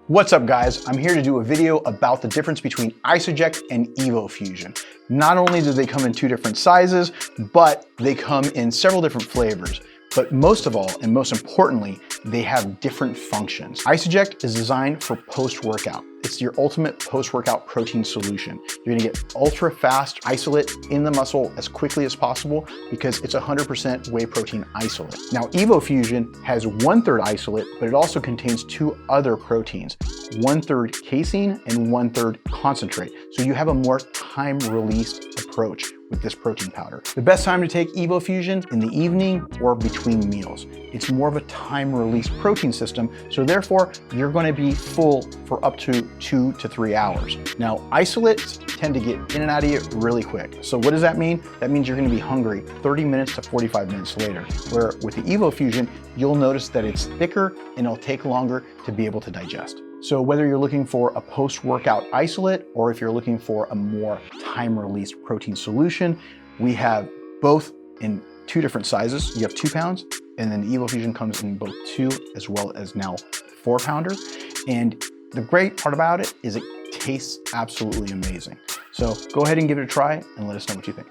What's up guys? I'm here to do a video about the difference between Isoject and Evofusion. Not only do they come in two different sizes, but they come in several different flavors. But most of all, and most importantly, they have different functions. Isoject is designed for post-workout. It's your ultimate post-workout protein solution. You're gonna get ultra fast isolate in the muscle as quickly as possible because it's 100% whey protein isolate. Now, Evofusion has 1/3 isolate, but it also contains two other proteins, 1/3 casein and 1/3 concentrate. So you have a more time-released approach with this protein powder. The best time to take Evofusion in the evening or between meals. It's more of a time-released protein system, so therefore you're going to be full for up to 2 to 3 hours. Now, isolates tend to get in and out of you really quick. So what does that mean? That means you're going to be hungry 30 minutes to 45 minutes later, where with the Evofusion, you'll notice that it's thicker and it'll take longer to be able to digest. So whether you're looking for a post-workout isolate or if you're looking for a more time-released protein solution, we have both in two different sizes. You have 2 pounds, and then the Evofusion comes in both 2 as well as now 4 pounder. And the great part about it is it tastes absolutely amazing. So go ahead and give it a try and let us know what you think.